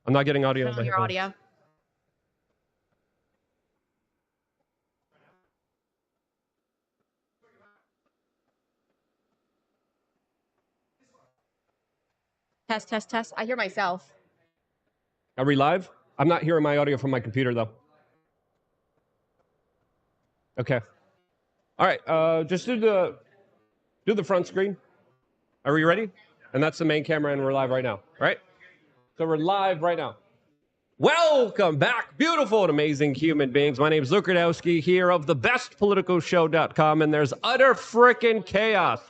I'm not getting audio on my your audio. Test, test, test. I hear myself. Are we live? I'm not hearing my audio from my computer, though. Okay. All right, just do the front screen. Are we ready? And that's the main camera, and we're live right now, right? So we're live right now. Welcome back, beautiful and amazing human beings. My name is Luke Radowski here of thebestpoliticalshow.com, and there's utter frickin' chaos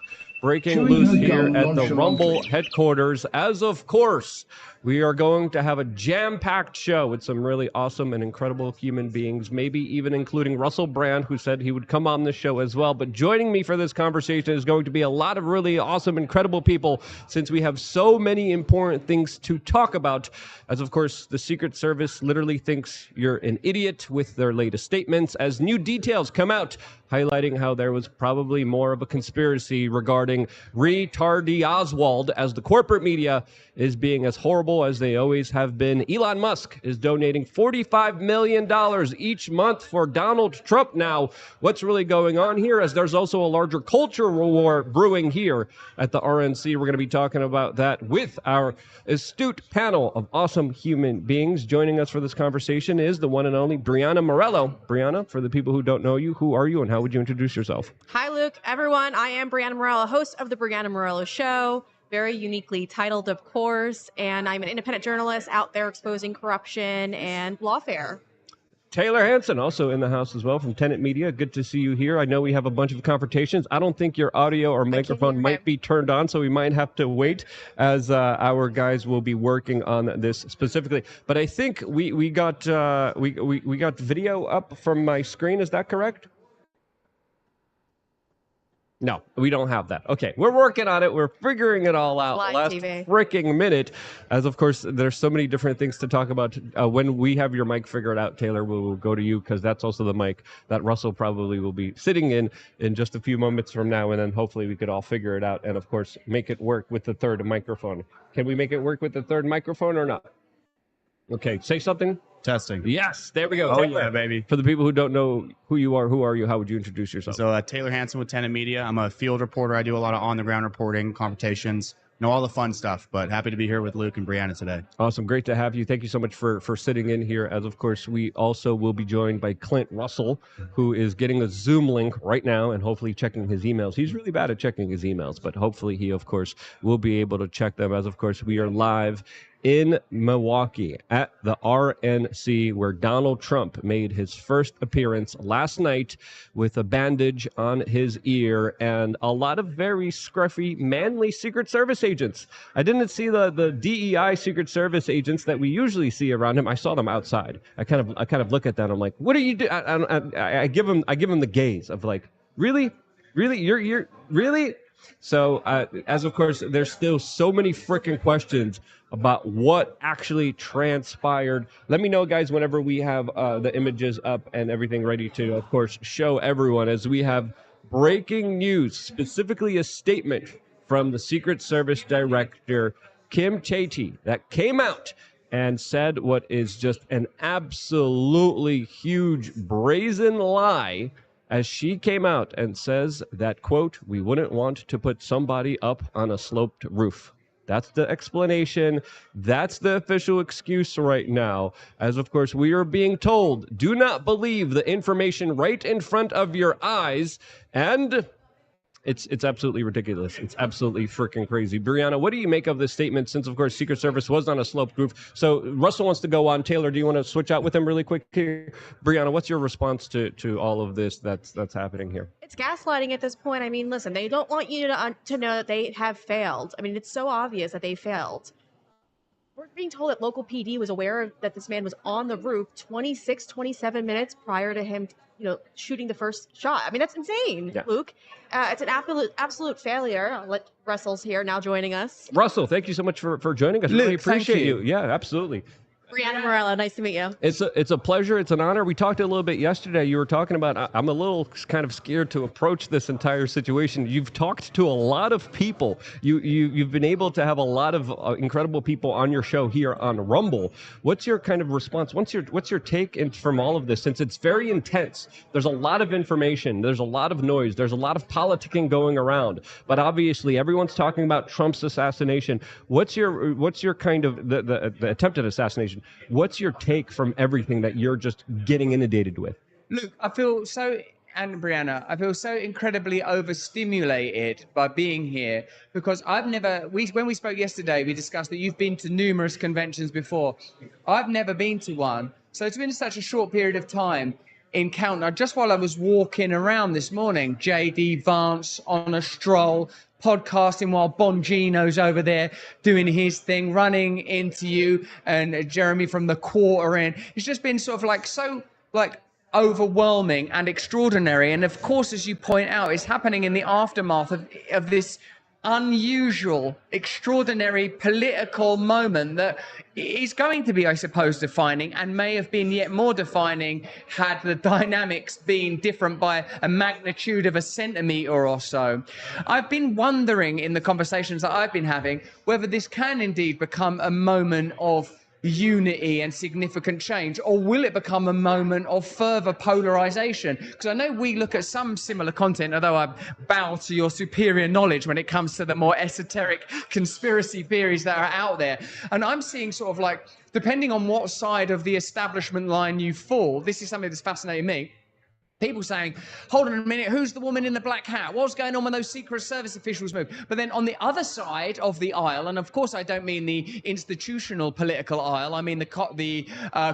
breaking loose here at the Rumble headquarters. As of course, we are going to have a jam-packed show with some really awesome and incredible human beings, maybe even including Russell Brand, who said he would come on the show as well. But joining me for this conversation is going to be a lot of really awesome, incredible people, since we have so many important things to talk about. As of course, the Secret Service literally thinks you're an idiot with their latest statements, as new details come out highlighting how there was probably more of a conspiracy regarding Retardy Oswald, as the corporate media is being as horrible as they always have been. Elon Musk is donating $45 million each month for Donald Trump now. What's really going on here, as there's also a larger culture war brewing here at the RNC. We're going to be talking about that with our astute panel of awesome human beings. Joining us for this conversation is the one and only Brianna Morello. Brianna, for the people who don't know you, who are you and how would you introduce yourself? Hi, Luke. Everyone, I am Brianna Morello, host of the Brianna Morello Show. Very uniquely titled, of course, and I'm an independent journalist out there exposing corruption and lawfare. Taylor Hanson, also in the house as well from Tenet Media. Good to see you here. I know we have a bunch of confrontations. I don't think your audio or microphone might be turned on, so we might have to wait, as our guys will be working on this specifically. But I think we got video up from my screen. Is that correct? No, we don't have that. Okay, we're working on it. We're figuring it all out. Live Last TV. freaking minute, as of course, there's so many different things to talk about. When we have your mic figured out, Taylor, we'll go to you, because that's also the mic that Russell probably will be sitting in just a few moments from now, and then hopefully we could all figure it out and, of course, make it work with the third microphone. Can we make it work with the third microphone or not? Okay, say something. Testing. Yes, there we go. Oh, yeah, baby. For the people who don't know who you are you? How would you introduce yourself? So Taylor Hanson with Tenet Media. I'm a field reporter. I do a lot of on-the-ground reporting, confrontations, all the fun stuff. But happy to be here with Luke and Brianna today. Awesome. Great to have you. Thank you so much for sitting in here. As, of course, we also will be joined by Clint Russell, who is getting a Zoom link right now and hopefully checking his emails. He's really bad at checking his emails, but hopefully he, of course, will be able to check them, as, of course, we are live in Milwaukee at the RNC, where Donald Trump made his first appearance last night with a bandage on his ear and a lot of very scruffy, manly Secret Service agents. I didn't see the DEI Secret Service agents that we usually see around him. I saw them outside. I kind of look at that. I'm like, what are you doing? I give him the gaze of like, really, you're really. So, as of course, there's still so many freaking questions about what actually transpired. Let me know, guys, whenever we have the images up and everything ready to, of course, show everyone, as we have breaking news, specifically a statement from the Secret Service Director, Kim Chaty, that came out and said what is just an absolutely huge brazen lie, as she came out and says that, quote, we wouldn't want to put somebody up on a sloped roof. That's the explanation. That's the official excuse right now. As, of course, we are being told, do not believe the information right in front of your eyes. And it's absolutely ridiculous. It's absolutely freaking crazy. Brianna, what do you make of this statement, since, of course, Secret Service was on a sloped roof? So Russell wants to go on. Taylor, do you want to switch out with him really quick here? Brianna, what's your response to all of this that's happening here? It's gaslighting at this point. I mean, listen, they don't want you to know that they have failed. I mean, it's so obvious that they failed. We're being told that local PD was aware that this man was on the roof 27 minutes prior to him, shooting the first shot. I mean, that's insane, yeah. Luke. It's an absolute failure. I'll let Russell's here now joining us. Russell, thank you so much for joining us. Luke, really appreciate you. Yeah, absolutely. Brianna Morella, nice to meet you. It's a pleasure. It's an honor. We talked a little bit yesterday. You were talking about I'm a little kind of scared to approach this entire situation. You've talked to a lot of people. You've been able to have a lot of incredible people on your show here on Rumble. What's your kind of response? What's your take from all of this? Since it's very intense, there's a lot of information. There's a lot of noise. There's a lot of politicking going around. But obviously, everyone's talking about Trump's assassination. What's your kind of the attempted assassination? What's your take from everything that you're just getting inundated with? Luke, and Brianna, I feel so incredibly overstimulated by being here because when we spoke yesterday, we discussed that you've been to numerous conventions before. I've never been to one. So it's been such a short period of time encounter. Just while I was walking around this morning, JD Vance on a stroll, podcasting while Bongino's over there doing his thing, running into you and Jeremy from the quarter in. It's just been sort of overwhelming and extraordinary. And of course, as you point out, it's happening in the aftermath of this unusual, extraordinary political moment that is going to be, I suppose, defining and may have been yet more defining had the dynamics been different by a magnitude of a centimetre or so. I've been wondering in the conversations that I've been having whether this can indeed become a moment of unity and significant change, or will it become a moment of further polarization? Because I know we look at some similar content, although I bow to your superior knowledge when it comes to the more esoteric conspiracy theories that are out there. And I'm seeing sort of like, depending on what side of the establishment line you fall, this is something that's fascinating me. People saying, hold on a minute, who's the woman in the black hat? What's going on when those Secret Service officials move? But then on the other side of the aisle, and of course I don't mean the institutional political aisle, I mean the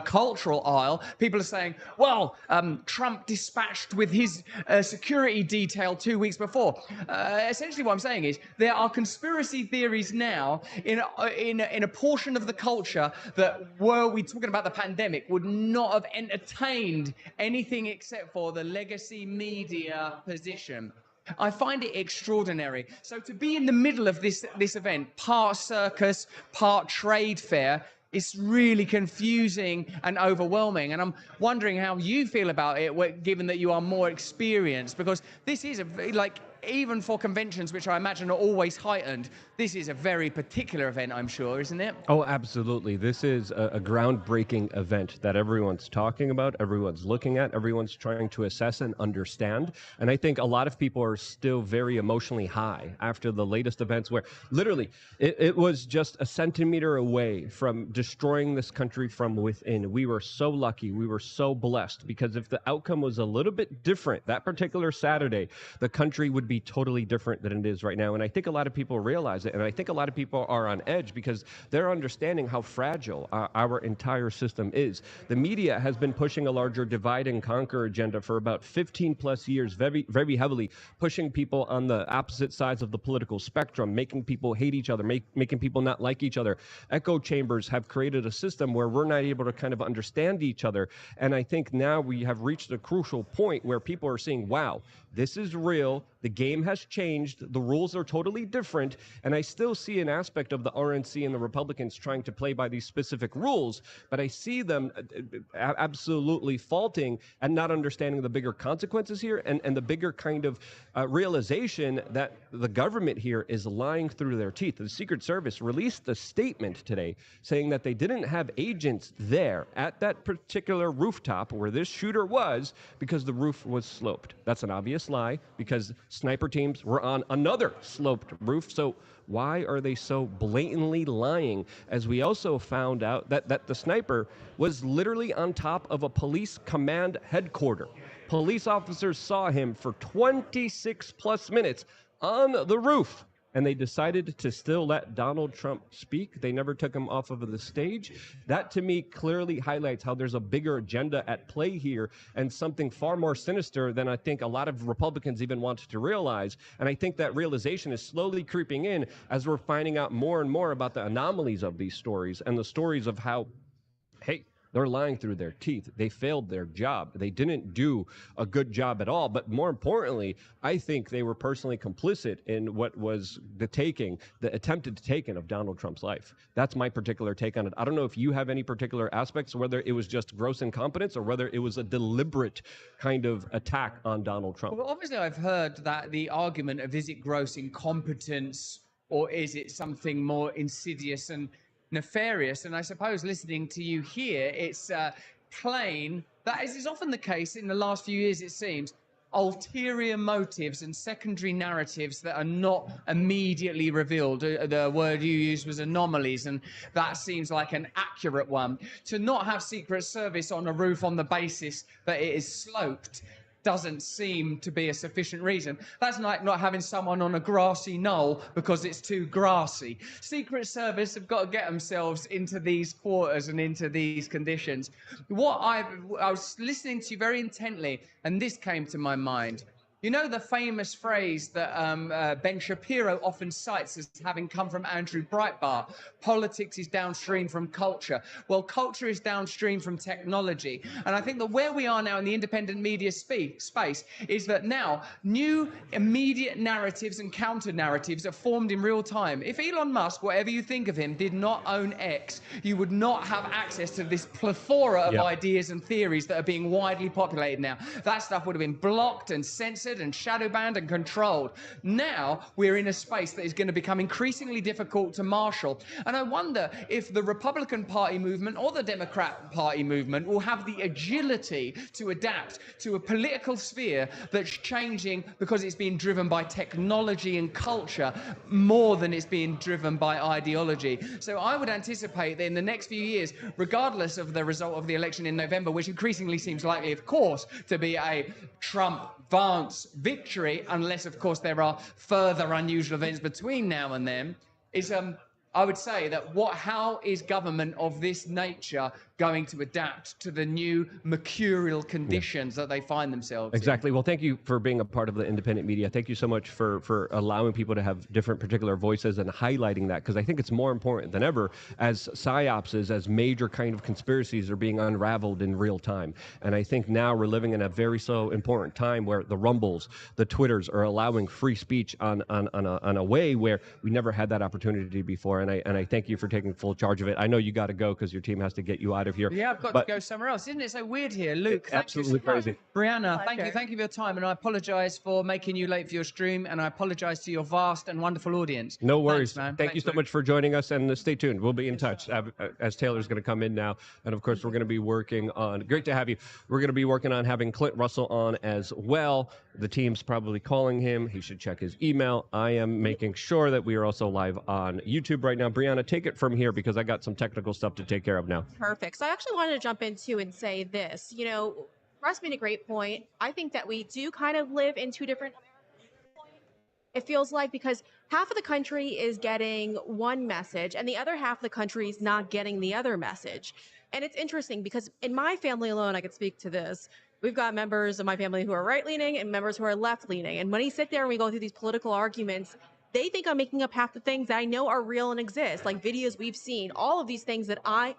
cultural aisle, people are saying, well, Trump dispatched with his security detail 2 weeks before. Essentially what I'm saying is there are conspiracy theories now in a portion of the culture that, were we talking about the pandemic, would not have entertained anything except for the legacy media position. I find it extraordinary. So to be in the middle of this event, part circus, part trade fair, it's really confusing and overwhelming. And I'm wondering how you feel about it, given that you are more experienced, because this is even for conventions, which I imagine are always heightened, this is a very particular event, I'm sure, isn't it? Oh, absolutely. This is a groundbreaking event that everyone's talking about, everyone's looking at, everyone's trying to assess and understand. And I think a lot of people are still very emotionally high after the latest events where literally it was just a centimeter away from destroying this country from within. We were so lucky. We were so blessed, because if the outcome was a little bit different that particular Saturday, the country would be totally different than it is right now. And I think a lot of people realize it. And I think a lot of people are on edge because they're understanding how fragile our entire system is. The media has been pushing a larger divide and conquer agenda for about 15 plus years, very, very heavily, pushing people on the opposite sides of the political spectrum, making people hate each other, making people not like each other. Echo chambers have created a system where we're not able to kind of understand each other. And I think now we have reached a crucial point where people are saying, wow, this is real. The game has changed. The rules are totally different. And I still see an aspect of the RNC and the Republicans trying to play by these specific rules, but I see them absolutely faulting and not understanding the bigger consequences here and the bigger kind of realization that the government here is lying through their teeth. The Secret Service released a statement today saying that they didn't have agents there at that particular rooftop where this shooter was because the roof was sloped. That's an obvious lie, because sniper teams were on another sloped roof. So why are they so blatantly lying? As we also found out that the sniper was literally on top of a police command headquarters. Police officers saw him for 26 plus minutes on the roof, and they decided to still let Donald Trump speak. They never took him off of the stage. That, to me, clearly highlights how there's a bigger agenda at play here and something far more sinister than I think a lot of Republicans even want to realize. And I think that realization is slowly creeping in as we're finding out more and more about the anomalies of these stories and the stories of how, hey, They're lying through their teeth. They failed their job. They didn't do a good job at all. But more importantly, I think they were personally complicit in what was the attempted taking of Donald Trump's life. That's my particular take on it. I don't know if you have any particular aspects, whether it was just gross incompetence or whether it was a deliberate kind of attack on Donald Trump. Well, obviously, I've heard that the argument of is it gross incompetence or is it something more insidious and nefarious? And I suppose listening to you here, it's plain that, as is often the case in the last few years, it seems, ulterior motives and secondary narratives that are not immediately revealed. The word you used was anomalies, and that seems like an accurate one. To not have Secret Service on a roof on the basis that it is sloped doesn't seem to be a sufficient reason. That's like not having someone on a grassy knoll because it's too grassy. Secret Service have got to get themselves into these quarters and into these conditions. I was listening to you very intently, and this came to my mind. You know the famous phrase that Ben Shapiro often cites as having come from Andrew Breitbart, politics is downstream from culture. Well, culture is downstream from technology. And I think that where we are now in the independent media space is that now new immediate narratives and counter-narratives are formed in real time. If Elon Musk, whatever you think of him, did not own X, you would not have access to this plethora of ideas and theories that are being widely populated now. That stuff would have been blocked and censored and shadow banned and controlled. Now we're in a space that is going to become increasingly difficult to marshal. And I wonder if the Republican Party movement or the Democrat Party movement will have the agility to adapt to a political sphere that's changing because it's being driven by technology and culture more than it's being driven by ideology. So I would anticipate that in the next few years, regardless of the result of the election in November, which increasingly seems likely, of course, to be a Trump-Vance victory, unless, of course, there are further unusual events between now and then, is I would say that how is government of this nature going to adapt to the new mercurial conditions that they find themselves Exactly. in? Well, thank you for being a part of the independent media. Thank you so much for allowing people to have different particular voices and highlighting that, because I think it's more important than ever as psyopses, as major kind of conspiracies are being unraveled in real time. And I think now we're living in a very so important time where the Rumbles, the Twitters are allowing free speech on a way where we never had that opportunity before. And I thank you for taking full charge of it. I know you got to go because your team has to get you out of here. Yeah, I've got to go somewhere else. Isn't it so weird here? Luke, absolutely crazy. Brianna, thank you for your time, and I apologize for making you late for your stream, and I apologize to your vast and wonderful audience. No worries. Thanks, man. Thank you so much for joining us, and stay tuned. We'll be in touch as Taylor's going to come in now, and of course we're going to be working on, great to have you, we're going to be working on having Clint Russell on as well. The team's probably calling him. He should check his email. I am making sure that we are also live on YouTube right now. Brianna, take it from here because I got some technical stuff to take care of now. Perfect. So I actually wanted to jump into and say this. You know, Russ made a great point. I think that we do kind of live in two different Americas. It feels like, because half of the country is getting one message and the other half of the country is not getting the other message. And it's interesting because in my family alone, I could speak to this. We've got members of my family who are right-leaning and members who are left-leaning. And when we sit there and we go through these political arguments, they think I'm making up half the things that I know are real and exist, like videos we've seen, all of these things that I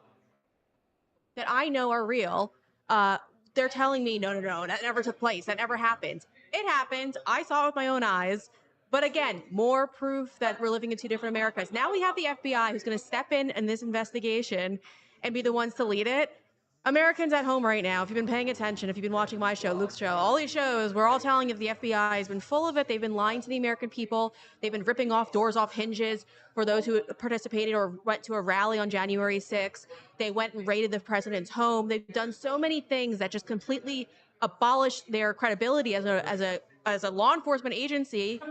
know are real. They're telling me, no, that never took place. That never happened. It happened. I saw it with my own eyes. But again, more proof that we're living in two different Americas. Now we have the FBI who's going to step in this investigation and be the ones to lead it. Americans at home right now, if you've been paying attention, if you've been watching my show, Luke's show, all these shows, we're all telling you the FBI has been full of it. They've been lying to the American people. They've been ripping off doors off hinges for those who participated or went to a rally on January 6th. They went and raided the president's home. They've done so many things that just completely abolish their credibility as a law enforcement agency.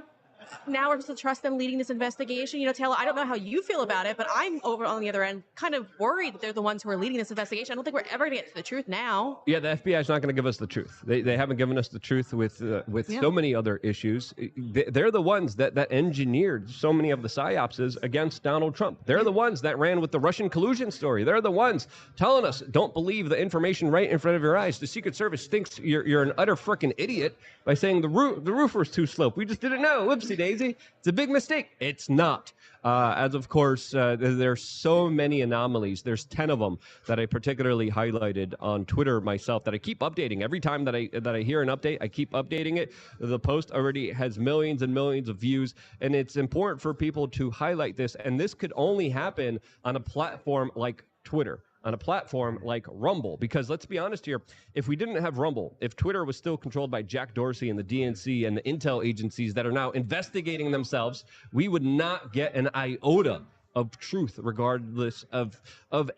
Now we're supposed to trust them leading this investigation. You know, Taylor, I don't know how you feel about it, but I'm over on the other end kind of worried that they're the ones who are leading this investigation. I don't think we're ever going to get to the truth now. Yeah, the FBI is not going to give us the truth. They haven't given us the truth with so many other issues. They're the ones that engineered so many of the psyopses against Donald Trump. They're the ones that ran with the Russian collusion story. They're the ones telling us, don't believe the information right in front of your eyes. The Secret Service thinks you're an utter frickin' idiot by saying the roof was too sloped. We just didn't know. Whoopsie daisy. It's a big mistake. It's not. As of course, there's so many anomalies. There's 10 of them that I particularly highlighted on Twitter myself that I keep updating. Every time that I hear an update, I keep updating it. The post already has millions and millions of views, and it's important for people to highlight this. And this could only happen on a platform like Twitter, on a platform like Rumble, because let's be honest here, if we didn't have Rumble, if Twitter was still controlled by Jack Dorsey and the DNC and the intel agencies that are now investigating themselves, we would not get an iota of truth, regardless of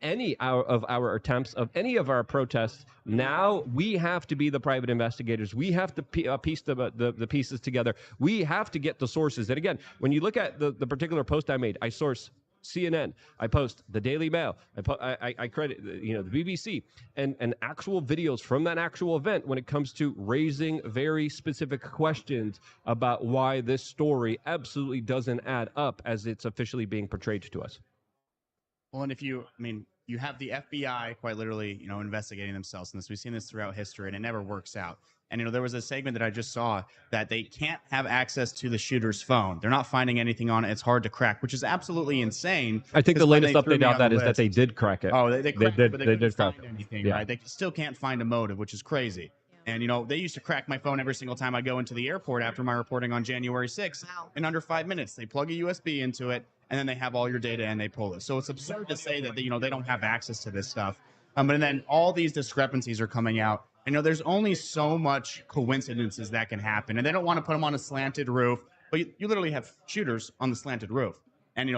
any of our attempts, of any of our protests. Now we have to be the private investigators. We have to piece the pieces together. We have to get the sources. And again, when you look at the particular post I made, I source CNN, I post the Daily Mail, I credit the BBC, and actual videos from that actual event when it comes to raising very specific questions about why this story absolutely doesn't add up as it's officially being portrayed to us. Well, and if you have the FBI quite literally, investigating themselves in this. We've seen this throughout history, and it never works out. And, there was a segment that I just saw that they can't have access to the shooter's phone. They're not finding anything on it. It's hard to crack, which is absolutely insane. I think the latest update on that is that they did crack it. Oh, they cracked it, but they didn't crack find anything, right? They still can't find a motive, which is crazy. And, they used to crack my phone every single time I go into the airport after my reporting on January 6th. Wow. In under 5 minutes. They plug a USB into it, and then they have all your data and they pull it. So it's absurd to say that, they don't have access to this stuff. But then all these discrepancies are coming out. There's only so much coincidences that can happen, and they don't want to put them on a slanted roof, but you literally have shooters on the slanted roof. And,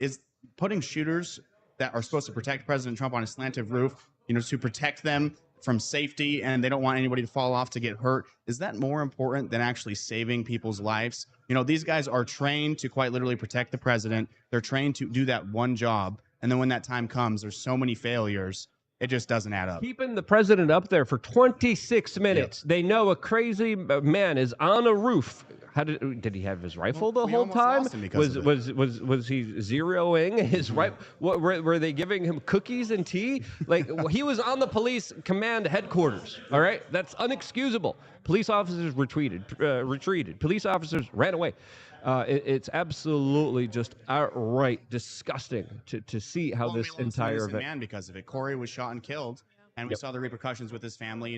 is putting shooters that are supposed to protect President Trump on a slanted roof, to protect them from safety, and they don't want anybody to fall off to get hurt, is that more important than actually saving people's lives? These guys are trained to quite literally protect the president. They're trained to do that one job. And then when that time comes, there's so many failures. It just doesn't add up. Keeping the president up there for 26 minutes. Yep. They know a crazy man is on a roof. Did he have his rifle the whole time? Was he zeroing his rifle? Were they giving him cookies and tea? Like, he was on the police command headquarters. All right, that's unexcusable. Police officers retreated. Police officers ran away. It's absolutely just outright disgusting to see how this entire event. Man, because of it, Corey was shot and killed, and we saw the repercussions with his family.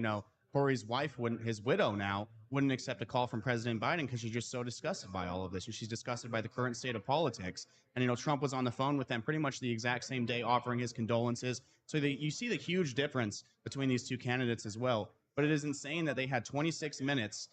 Corey's wife his widow now wouldn't accept a call from President Biden because she's just so disgusted by all of this, and she's disgusted by the current state of politics. And Trump was on the phone with them pretty much the exact same day, offering his condolences. So you see the huge difference between these two candidates as well. But it is insane that they had 26 minutes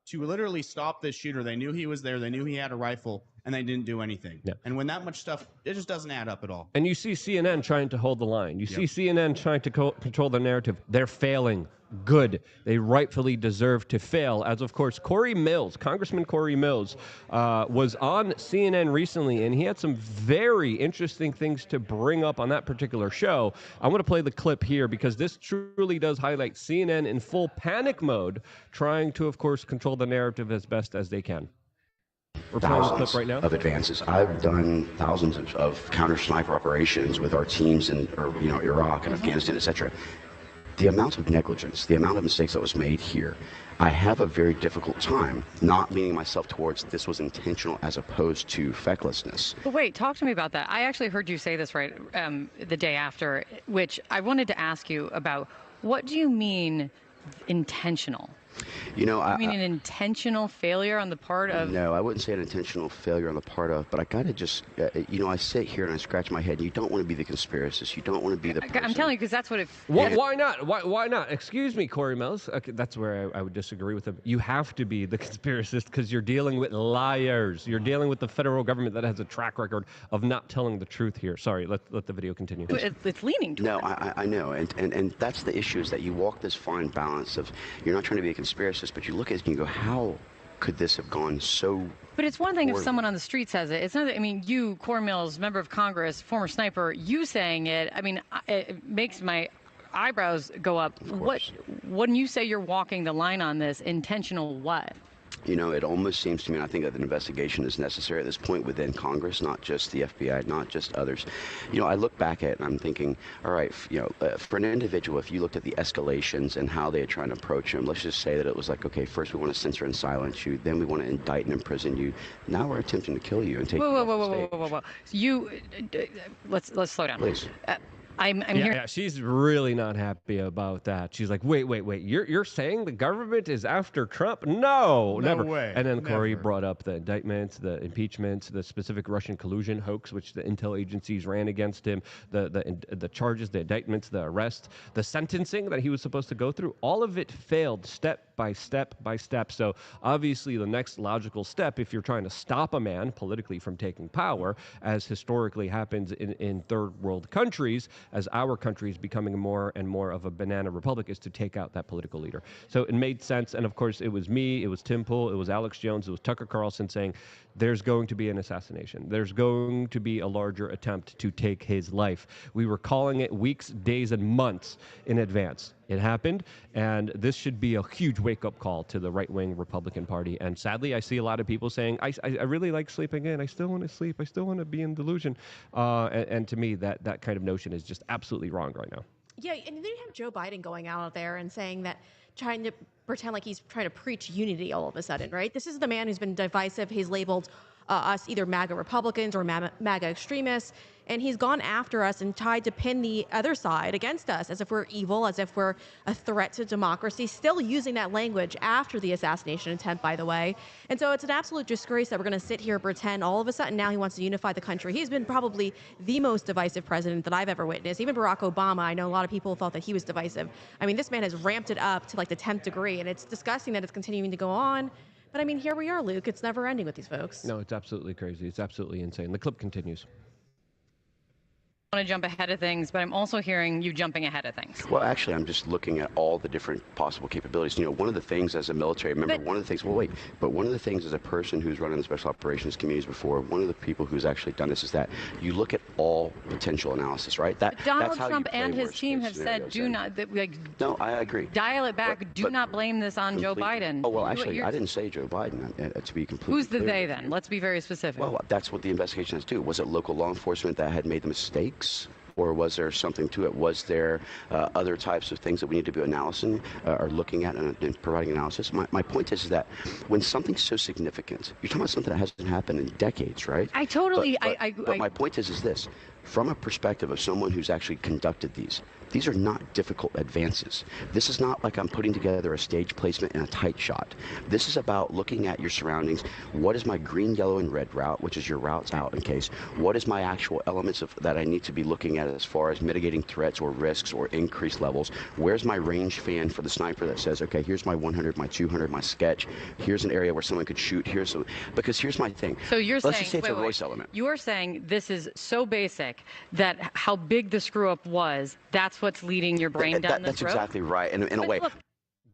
to literally stop this shooter. They knew he was there. They knew he had a rifle, and they didn't do anything. Yeah. And when that much stuff, it just doesn't add up at all. And you see CNN trying to hold the line. You see CNN trying to control the narrative. They're failing. Good. They rightfully deserve to fail. As of course, Congressman Corey Mills, was on CNN recently, and he had some very interesting things to bring up on that particular show. I want to play the clip here because this truly does highlight CNN in full panic mode, trying to, of course, control the narrative as best as they can. We're playing the clip right now. Of advances. I've done thousands of counter sniper operations with our teams in Iraq and Afghanistan, etc. The amount of negligence, the amount of mistakes that was made here, I have a very difficult time not leaning myself towards this was intentional as opposed to fecklessness. But wait, talk to me about that. I actually heard you say this right the day after, which I wanted to ask you about. What do you mean intentional? I mean an intentional failure on the part of... No, I wouldn't say an intentional failure on the part of, but I gotta just, I sit here and I scratch my head. You don't want to be the conspiracist. You don't want to be the person. I'm telling you, because that's what it... Why not? Why not? Excuse me, Corey Mills. Okay, that's where I would disagree with him. You have to be the conspiracist because you're dealing with liars. You're dealing with the federal government that has a track record of not telling the truth here. Sorry, let the video continue. It's leaning toward. No, I know, and that's the issue, is that you walk this fine balance of, you're not trying to be a conspiracist, but you look at it and you go, how could this have gone so... But it's one thing if someone on the street says it. It's not. You, Corey Mills, member of Congress, former sniper, you saying it. It makes my eyebrows go up. When you say you're walking the line on this, intentional what? You know, it almost seems to me, and I think that an investigation is necessary at this point within Congress, not just the FBI, not just others. You know, I look back at it and I'm thinking, all right, for an individual, if you looked at the escalations and how they are trying to approach him, let's just say that it was like, okay, first we want to censor and silence you, then we want to indict and imprison you. Now we're attempting to kill you and take you off the stage. Whoa. You, let's slow down. Please. I'm hearing. Yeah, she's really not happy about that. She's like, wait. You're saying the government is after Trump? No, never. Way. And then Corey Never. brought up the indictments, the impeachment, the specific Russian collusion hoax, which the intel agencies ran against him, the charges, the indictments, the arrest, the sentencing that he was supposed to go through. All of it failed step by step by step. So obviously the next logical step, if you're trying to stop a man politically from taking power, as historically happens in third world countries, as our country is becoming more and more of a banana republic, is to take out that political leader. So it made sense. And of course, it was me, it was Tim Pool, it was Alex Jones, it was Tucker Carlson saying, there's going to be an assassination. There's going to be a larger attempt to take his life. We were calling it weeks, days, and months in advance. It happened, and this should be a huge wake-up call to the right-wing Republican Party. And sadly, I see a lot of people saying, I really like sleeping in. I still want to sleep. I still want to be in delusion. And to me, that kind of notion is just absolutely wrong right now. Yeah, and then you have Joe Biden going out there and saying that, trying to pretend like he's trying to preach unity all of a sudden, right? This is the man who's been divisive. He's labeled us either MAGA Republicans or MAGA extremists, and he's gone after us and tried to pin the other side against us as if we're evil, as if we're a threat to democracy, still using that language after the assassination attempt, by the way. And so it's an absolute disgrace that we're going to sit here and pretend all of a sudden now he wants to unify the country. He's been probably the most divisive president that I've ever witnessed. Even Barack Obama, I know a lot of people thought that he was divisive. I mean, this man has ramped it up to like the 10th degree, and it's disgusting that it's continuing to go on. But I mean, here we are, Luke. It's never ending with these folks. No, it's absolutely crazy. It's absolutely insane. The clip continues. I want to jump ahead of things, but I'm also hearing you jumping ahead of things. Well, actually, I'm just looking at all the different possible capabilities. You know, one of the things as a military member, one of the things as a person who's running the special operations communities before, one of the people who's actually done this is that you look at all potential analysis, right? Donald Trump and his team have said, No, I agree. Dial it back. Do not blame this on Joe Biden. Oh, well, actually, I didn't say Joe Biden, to be completely Who's the clear. they then? Let's be very specific. Well, that's what the investigation has to do. Was it local law enforcement that had made the mistakes? Or was there something to it? Was there other types of things that we need to be analyzing or looking at and providing analysis? My point is that when something's so significant, you're talking about something that hasn't happened in decades, right? I totally. But my point is this: from a perspective of someone who's actually conducted these are not difficult advances. This is not like I'm putting together a stage placement in a tight shot. This is about looking at your surroundings. What is my green, yellow, and red route, which is your routes out in case? What is my actual elements that I need to be looking at as far as mitigating threats or risks or increased levels? Where's my range fan for the sniper that says, okay, here's my 100, my 200, my sketch. Here's an area where someone could shoot. Because here's my thing. So you're Let's saying, just say it's a voice element. You're saying this is so basic that how big the screw up was, that's what's leading your brain down this road? That's exactly right. In a way. Look,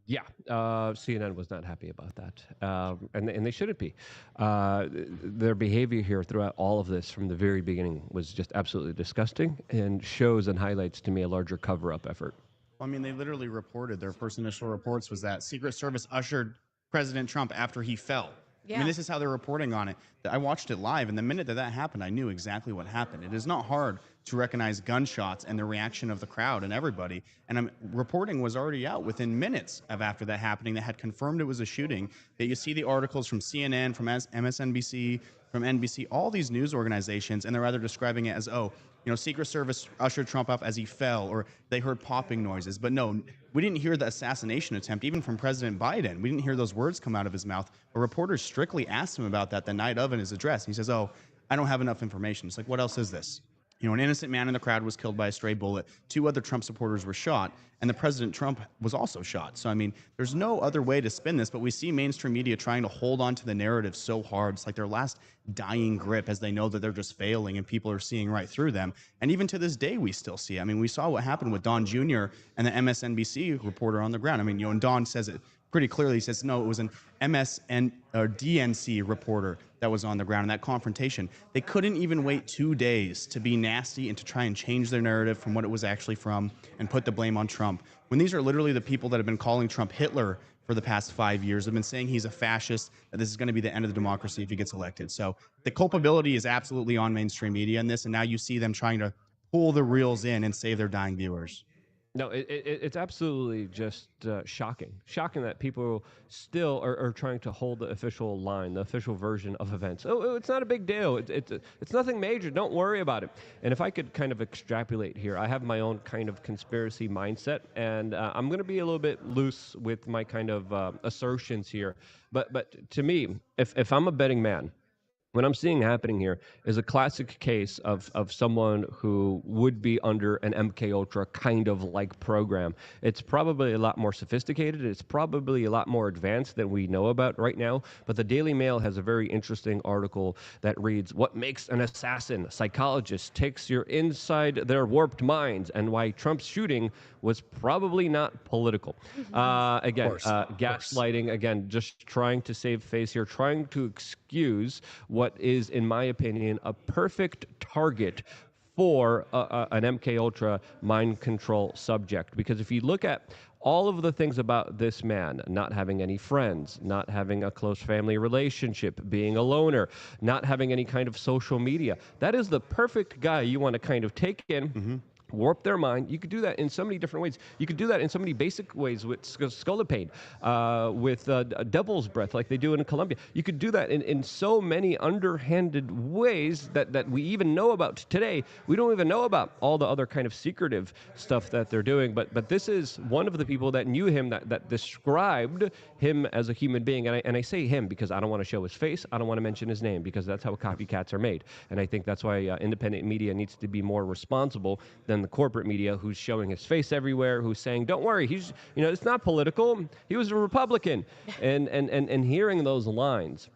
Yeah, CNN was not happy about that, and they shouldn't be. Their behavior here throughout all of this from the very beginning was just absolutely disgusting and shows and highlights to me a larger cover-up effort. I mean, they literally reported, their first initial reports was that Secret Service ushered President Trump after he fell. Yeah. I mean, this is how they're reporting on it. I watched it live, and the minute that happened, I knew exactly what happened. It is not hard to recognize gunshots and the reaction of the crowd and everybody. And reporting was already out within minutes of after that happening that had confirmed it was a shooting. That you see the articles from CNN, from MSNBC, from NBC, all these news organizations, and they're either describing it as, Secret Service ushered Trump off as he fell, or they heard popping noises. But no, we didn't hear the assassination attempt, even from President Biden. We didn't hear those words come out of his mouth. A reporter strictly asked him about that the night of in his address. And he says, I don't have enough information. It's like, what else is this? An innocent man in the crowd was killed by a stray bullet. 2 other Trump supporters were shot, and the President Trump was also shot. So, I mean, there's no other way to spin this, but we see mainstream media trying to hold on to the narrative so hard. It's like their last dying grip as they know that they're just failing and people are seeing right through them. And even to this day, we still see it. I mean, we saw what happened with Don Jr. and the MSNBC reporter on the ground. I mean, and Don says it pretty clearly. He says, no, it was an MSN or DNC reporter that was on the ground in that confrontation. They couldn't even wait 2 days to be nasty and to try and change their narrative from what it was actually from and put the blame on Trump. When these are literally the people that have been calling Trump Hitler for the past 5 years have been saying he's a fascist, that this is going to be the end of the democracy if he gets elected. So the culpability is absolutely on mainstream media in this, and now you see them trying to pull the reels in and save their dying viewers. No, it's absolutely just shocking. Shocking that people still are trying to hold the official line, the official version of events. Oh, it's not a big deal. It's nothing major. Don't worry about it. And if I could kind of extrapolate here, I have my own kind of conspiracy mindset, and I'm going to be a little bit loose with my kind of assertions here. But to me, if I'm a betting man, what I'm seeing happening here is a classic case of someone who would be under an MK Ultra kind of like program. It's probably a lot more sophisticated. It's probably a lot more advanced than we know about right now. But the Daily Mail has a very interesting article that reads, "What makes an assassin? Psychologist takes you inside their warped minds, and why Trump's shooting was probably not political." Again, gaslighting, again, just trying to save face here, trying to excuse what is, in my opinion, a perfect target for an MK Ultra mind control subject. Because if you look at all of the things about this man, not having any friends, not having a close family relationship, being a loner, not having any kind of social media, that is the perfect guy you want to kind of take in, warp their mind. You could do that in so many different ways. You could do that in so many basic ways with Scolopane, with Devil's Breath, like they do in Colombia. You could do that in so many underhanded ways that we even know about today. We don't even know about all the other kind of secretive stuff that they're doing. But this is one of the people that knew him, that described him as a human being. And I say him because I don't want to show his face. I don't want to mention his name, because that's how copycats are made. And I think that's why independent media needs to be more responsible than the corporate media, who's showing his face everywhere, who's saying, "Don't worry, he's, it's not political. He was a Republican," and hearing those lines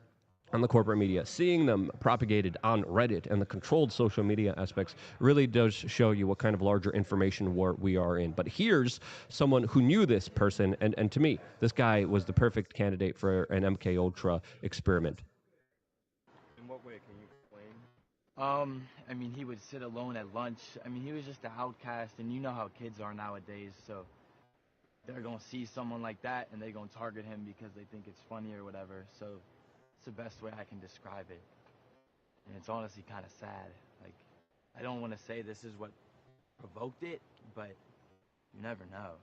on the corporate media, seeing them propagated on Reddit and the controlled social media aspects, really does show you what kind of larger information war we are in. But here's someone who knew this person, and to me, this guy was the perfect candidate for an MK Ultra experiment. In what way can you explain? I mean, he would sit alone at lunch. I mean, he was just an outcast, and you know how kids are nowadays, so they're gonna see someone like that, and they're gonna target him because they think it's funny or whatever. So it's the best way I can describe it. And it's honestly kind of sad. Like, I don't want to say this is what provoked it, but you never know.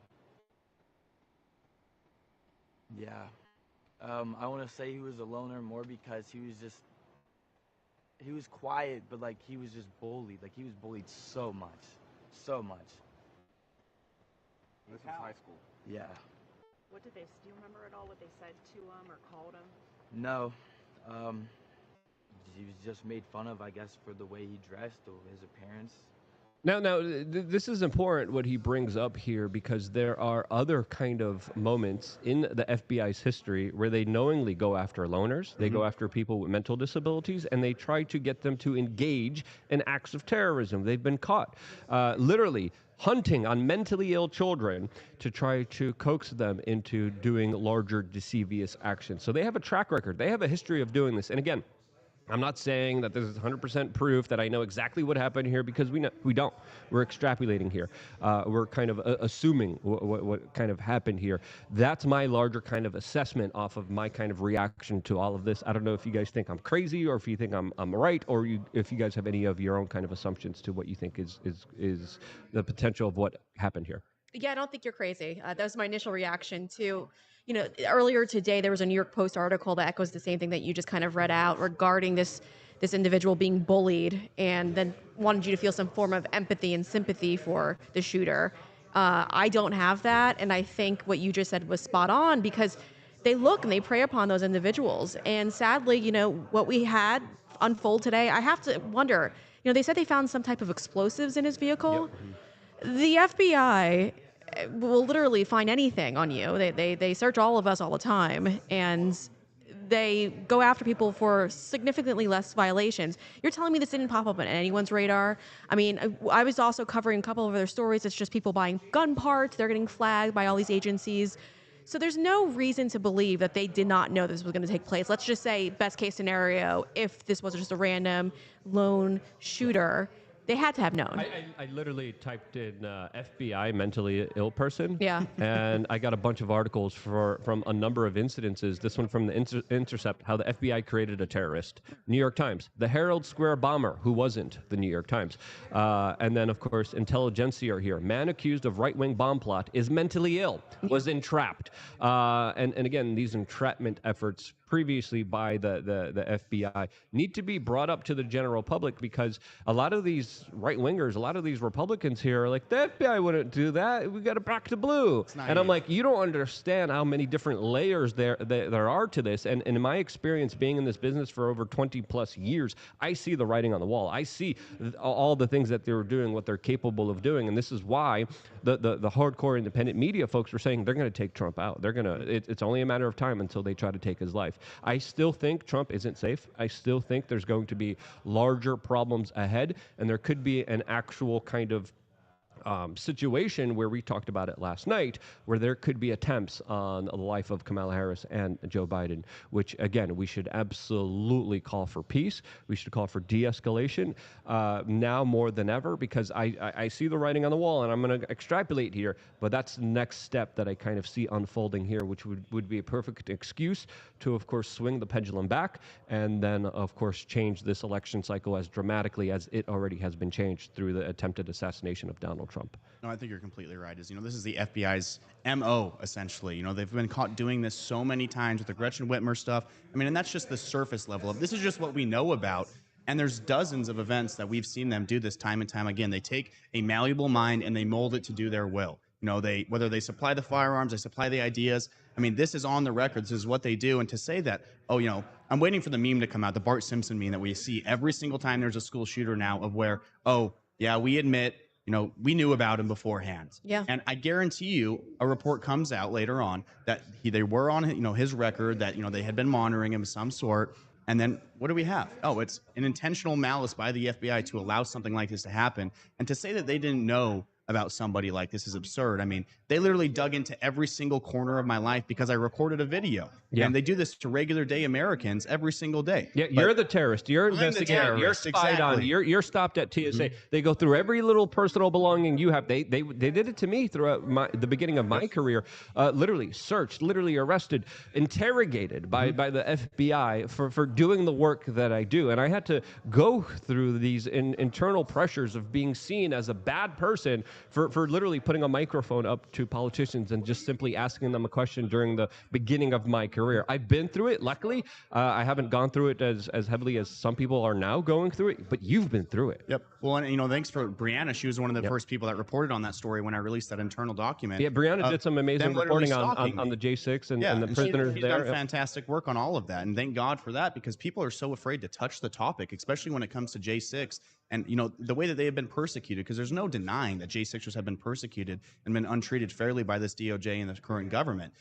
Yeah. I want to say he was a loner more because he was quiet, but like he was just bullied. Like he was bullied so much. This was high school. Yeah. What did they, do you remember at all what they said to him or called him? No. He was just made fun of, I guess, for the way he dressed or his appearance. Now, this is important what he brings up here, because there are other kind of moments in the FBI's history where they knowingly go after loners, they go after people with mental disabilities, and they try to get them to engage in acts of terrorism. They've been caught literally hunting on mentally ill children to try to coax them into doing larger devious actions. So they have a track record. They have a history of doing this. And again, I'm not saying that this is 100% proof that I know exactly what happened here, because we don't. We're extrapolating here. We're kind of assuming what kind of happened here. That's my larger kind of assessment off of my kind of reaction to all of this. I don't know if you guys think I'm crazy, or if you think I'm right, or if you guys have any of your own kind of assumptions to what you think is the potential of what happened here. Yeah, I don't think you're crazy. That was my initial reaction to, earlier today there was a New York Post article that echoes the same thing that you just kind of read out regarding this individual being bullied, and then wanted you to feel some form of empathy and sympathy for the shooter. I don't have that, and I think what you just said was spot on, because they look and they prey upon those individuals. And sadly, what we had unfold today, I have to wonder, they said they found some type of explosives in his vehicle. Yep. The FBI will literally find anything on you. They search all of us all the time, and they go after people for significantly less violations. You're telling me this didn't pop up on anyone's radar? I mean, I was also covering a couple of other stories. It's just people buying gun parts. They're getting flagged by all these agencies. So there's no reason to believe that they did not know this was going to take place. Let's just say, best case scenario, if this was just a random lone shooter, They had to have known. I literally typed in FBI mentally ill person. Yeah. And I got a bunch of articles from a number of incidences. This one from the Intercept, how the FBI created a terrorist. New York Times, the Herald Square bomber, who wasn't the New York Times. And then, of course, Intelligentsia are here. Man accused of right-wing bomb plot is mentally ill, was entrapped. And again, these entrapment efforts previously by the FBI need to be brought up to the general public, because a lot of these right-wingers, a lot of these Republicans here are like, the FBI wouldn't do that. We got to back to blue. And I'm like, you don't understand how many different layers there are to this. And in my experience being in this business for over 20 plus years, I see the writing on the wall. I see all the things that they're doing, what they're capable of doing. And this is why the hardcore independent media folks were saying they're going to take Trump out. They're going to, it's only a matter of time until they try to take his life. I still think Trump isn't safe. I still think there's going to be larger problems ahead, and there could be an actual kind of situation where we talked about it last night, where there could be attempts on the life of Kamala Harris and Joe Biden, which, again, we should absolutely call for peace. We should call for de-escalation now more than ever, because I see the writing on the wall, and I'm going to extrapolate here, but that's the next step that I kind of see unfolding here, which would be a perfect excuse to, of course, swing the pendulum back, and then, of course, change this election cycle as dramatically as it already has been changed through the attempted assassination of Donald Trump. No, I think you're completely right. This is the FBI's MO, essentially. They've been caught doing this so many times with the Gretchen Whitmer stuff. I mean, and that's just the surface level of this is just what we know about. And there's dozens of events that we've seen them do this time and time again. They take a malleable mind and they mold it to do their will. Whether they supply the firearms, they supply the ideas. I mean, this is on the record. This is what they do. And to say that, I'm waiting for the meme to come out, the Bart Simpson meme that we see every single time there's a school shooter now, of where, we admit, we knew about him beforehand. Yeah. And I guarantee you a report comes out later on that they were on, his record, that, they had been monitoring him of some sort. And then what do we have? Oh, it's an intentional malice by the FBI to allow something like this to happen. And to say that they didn't know about somebody like this is absurd. I mean, they literally dug into every single corner of my life because I recorded a video. Yeah. And they do this to regular day Americans every single day. Yeah, you're the terrorist. You're investigating. You're spied on. You're stopped at TSA. Mm-hmm. They go through every little personal belonging you have. They did it to me throughout the beginning of my career. Literally searched, literally arrested, interrogated by the FBI for doing the work that I do. And I had to go through these internal pressures of being seen as a bad person for literally putting a microphone up to politicians and just simply asking them a question during the beginning of my career. I've been through it. Luckily, I haven't gone through it as heavily as some people are now going through it, but you've been through it. Yep. Well, and thanks for Brianna. She was one of the first people that reported on that story when I released that internal document. Yeah, Brianna did some amazing reporting on the J6 and the prisoners she's there. Done fantastic work on all of that, and thank God for that, because people are so afraid to touch the topic, especially when it comes to J6 and the way that they have been persecuted, because there's no denying that J6ers have been persecuted and been untreated fairly by this DOJ and the current government.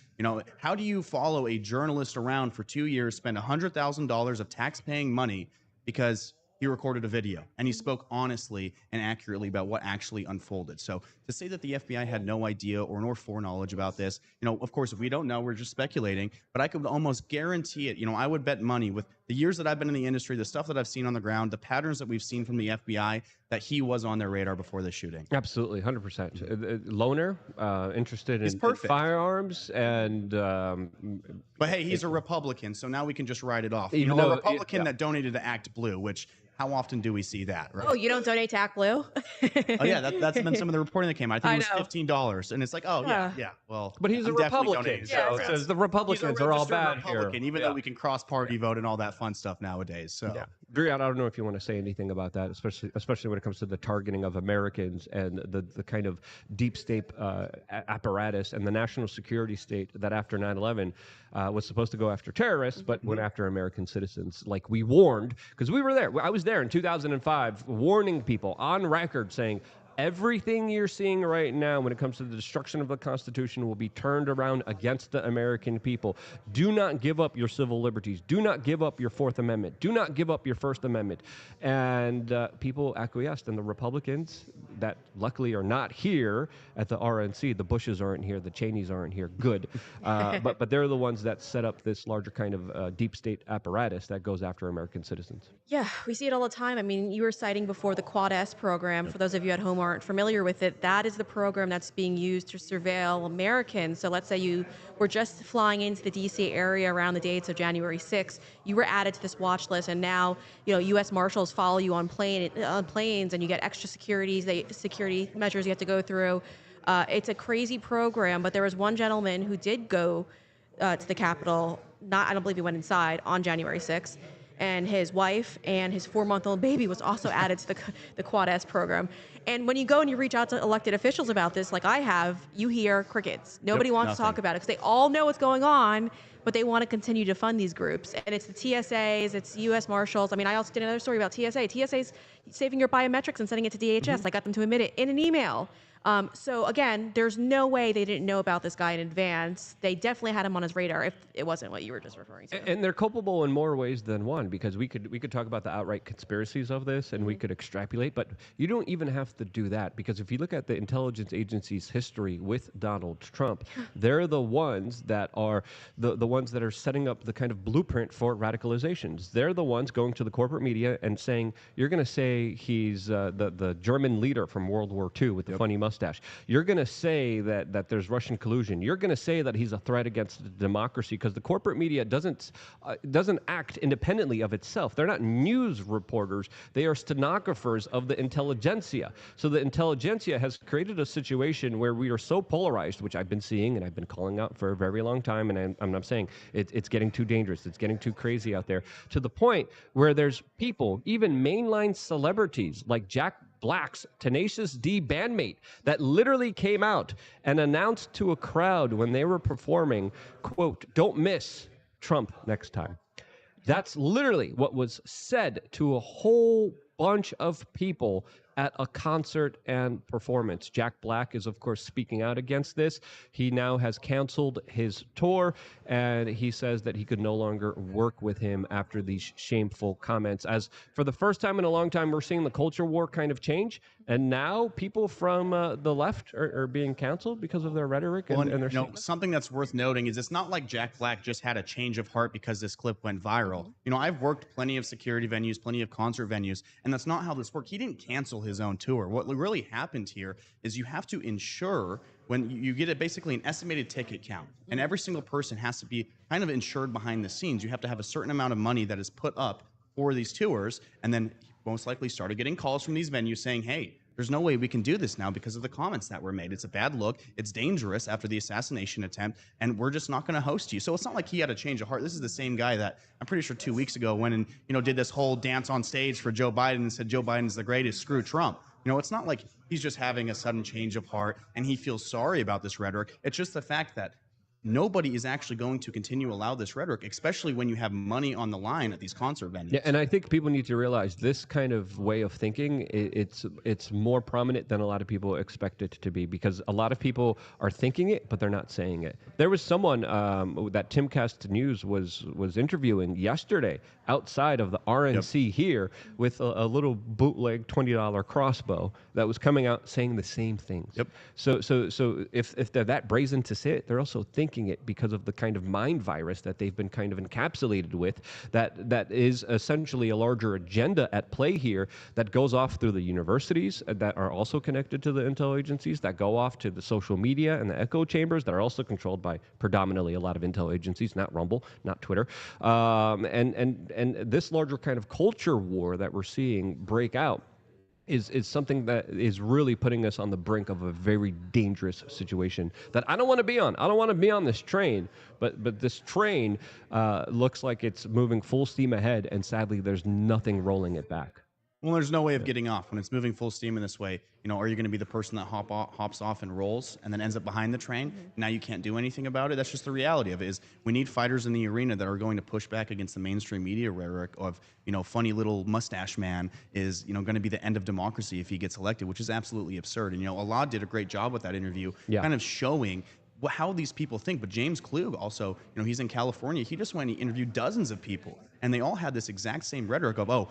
How do you follow a journalist around for 2 years, spend $100,000 of tax-paying money because he recorded a video and he spoke honestly and accurately about what actually unfolded? So to say that the FBI had no idea or nor foreknowledge about this, of course, if we don't know, we're just speculating, but I could almost guarantee it. I would bet money, with the years that I've been in the industry, the stuff that I've seen on the ground, the patterns that we've seen from the FBI, that he was on their radar before the shooting. Absolutely, 100%. Loner, interested in firearms, and but hey, he's a Republican, so now we can just write it off. Even a Republican that donated to Act Blue, which how often do we see that? Right? Oh, you don't donate to Act Blue? Oh yeah, that's been some of the reporting that came out. I think it was $15, and it's like, oh yeah. Well, but he's a Republican, so the Republicans are all bad Republican, here. Even though we can cross-party vote and all that fun stuff nowadays. So, Brianna, I don't know if you want to say anything about that, especially when it comes to the targeting of Americans and the kind of deep state apparatus and the national security state that after 9/11 was supposed to go after terrorists, but went after American citizens, like we warned, because we were there. I was there in 2005 warning people on record saying, Everything you're seeing right now when it comes to the destruction of the Constitution will be turned around against the American people. Do not give up your civil liberties. Do not give up your Fourth Amendment. Do not give up your First Amendment. And people acquiesced. And the Republicans that luckily are not here at the RNC, the Bushes aren't here, the Cheneys aren't here, good. But they're the ones that set up this larger kind of deep state apparatus that goes after American citizens. Yeah, we see it all the time. I mean, you were citing before the Quad S program. For those of you at home who aren't familiar with it, that is the program that's being used to surveil Americans. So let's say you were just flying into the DC area around the dates of January 6th. You were added to this watch list, and now U.S. Marshals follow you on planes, and you get extra security measures you have to go through. It's a crazy program, but there was one gentleman who did go to the Capitol. I don't believe he went inside on January 6th. And his wife and his 4-month-old baby was also added to the Quad S program. And when you go and you reach out to elected officials about this, like I have, you hear crickets. Nobody wants to talk about it because they all know what's going on, but they want to continue to fund these groups. And it's the TSAs, it's U.S. Marshals. I mean, I also did another story about TSA. TSA's saving your biometrics and sending it to DHS. I got them to admit it in an email. So again, there's no way they didn't know about this guy in advance. They definitely had him on his radar if it wasn't what you were just referring to. And they're culpable in more ways than one, because we could talk about the outright conspiracies of this, and we could extrapolate, but you don't even have to do that, because if you look at the intelligence agency's history with Donald Trump, they're the ones that are the ones that are setting up the kind of blueprint for radicalizations. They're the ones going to the corporate media and saying, you're going to say he's the German leader from World War II with the funny mustache. You're going to say that there's Russian collusion. You're going to say that he's a threat against democracy, because the corporate media doesn't act independently of itself. They're not news reporters. They are stenographers of the intelligentsia. So the intelligentsia has created a situation where we are so polarized, which I've been seeing and I've been calling out for a very long time, and I'm saying it's getting too dangerous. It's getting too crazy out there, to the point where there's people, even mainline celebrities like Jack Black's Tenacious D bandmate, that literally came out and announced to a crowd when they were performing, quote, "Don't miss Trump next time." That's literally what was said to a whole bunch of people at a concert and performance. Jack Black is, of course, speaking out against this. He now has canceled his tour, and he says that he could no longer work with him after these shameful comments. As for the first time in a long time, we're seeing the culture war kind of change, and now people from the left are being canceled because of their rhetoric and their statements. Something that's worth noting is it's not like Jack Black just had a change of heart because this clip went viral. I've worked plenty of security venues, plenty of concert venues, and that's not how this worked. He didn't cancel his own tour. What really happened here is you have to insure, when you get basically an estimated ticket count, and every single person has to be kind of insured behind the scenes. You have to have a certain amount of money that is put up for these tours, and then most likely started getting calls from these venues saying, hey, there's no way we can do this now because of the comments that were made. It's a bad look. It's dangerous after the assassination attempt, and we're just not going to host you. So it's not like he had a change of heart. This is the same guy that I'm pretty sure 2 weeks ago went and did this whole dance on stage for Joe Biden and said Joe Biden's the greatest, screw Trump. It's not like he's just having a sudden change of heart and he feels sorry about this rhetoric. It's just the fact that nobody is actually going to continue to allow this rhetoric, especially when you have money on the line at these concert venues. Yeah, and I think people need to realize this kind of way of thinking, it's more prominent than a lot of people expect it to be, because a lot of people are thinking it, but they're not saying it. There was someone that Timcast News was interviewing yesterday outside of the RNC here with a little bootleg $20 crossbow that was coming out saying the same things. So if they're that brazen to say it, they're also thinking it because of the kind of mind virus that they've been kind of encapsulated with, that is essentially a larger agenda at play here that goes off through the universities that are also connected to the intel agencies, that go off to the social media and the echo chambers that are also controlled by predominantly a lot of intel agencies, not Rumble, not Twitter. And this larger kind of culture war that we're seeing break out is something that is really putting us on the brink of a very dangerous situation that I don't want to be on. I don't want to be on this train, but this train looks like it's moving full steam ahead, and sadly, there's nothing rolling it back. Well, there's no way of getting off when it's moving full steam in this way. Are you going to be the person that hops off and rolls and then ends up behind the train? Now you can't do anything about it. That's just the reality of it. Is we need fighters in the arena that are going to push back against the mainstream media rhetoric of funny little mustache man is going to be the end of democracy if he gets elected, which is absolutely absurd. And Allah did a great job with that interview, kind of showing how these people think. But James Klug also, he's in California. He just went and he interviewed dozens of people, and they all had this exact same rhetoric of, oh,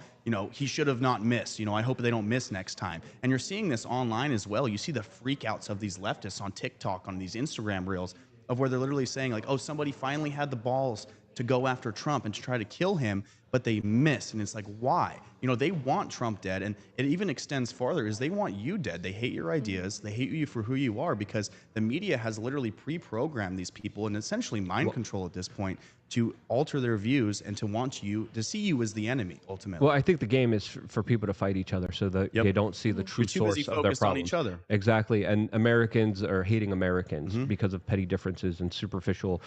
he should have not missed. I hope they don't miss next time. And you're seeing this online as well. You see the freakouts of these leftists on TikTok, on these Instagram reels, of where they're literally saying like, oh, somebody finally had the balls to go after Trump and to try to kill him, but they missed. And it's like, why? They want Trump dead. And it even extends farther, is they want you dead. They hate your ideas. They hate you for who you are, because the media has literally pre-programmed these people and essentially mind control at this point to alter their views and to want you to see you as the enemy ultimately. Well, I think the game is for people to fight each other so that they don't see the true source of their problems. On each other. Exactly. And Americans are hating Americans because of petty differences and superficial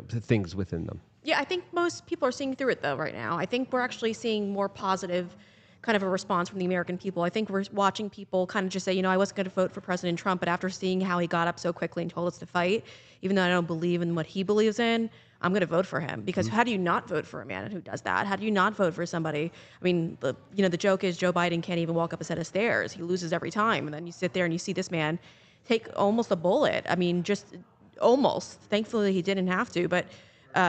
things within them. Yeah, I think most people are seeing through it though right now. I think we're actually seeing more positive kind of a response from the American people. I think we're watching people kind of just say, I wasn't going to vote for President Trump, but after seeing how he got up so quickly and told us to fight, even though I don't believe in what he believes in, I'm going to vote for him. Because how do you not vote for a man who does that? How do you not vote for somebody? I mean, the joke is Joe Biden can't even walk up a set of stairs. He loses every time. And then you sit there and you see this man take almost a bullet. I mean, just almost. Thankfully, he didn't have to, but